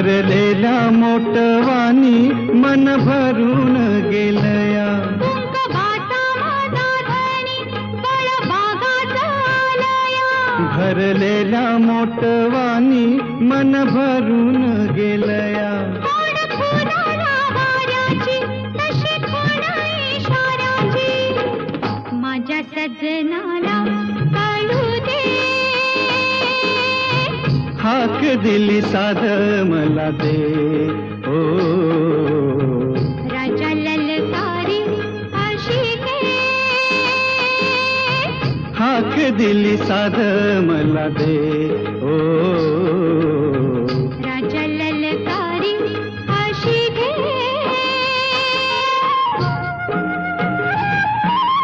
भरलेल्या मोटवानी मन भरून गेलया, भरलेल्या मोटवानी मन भरून गेलया. माझ्या सजनाला कळू दे, हाक दिली साध मला दे. ओ राजा ललकारी आशिके, हाक दिली साध मला दे. ओ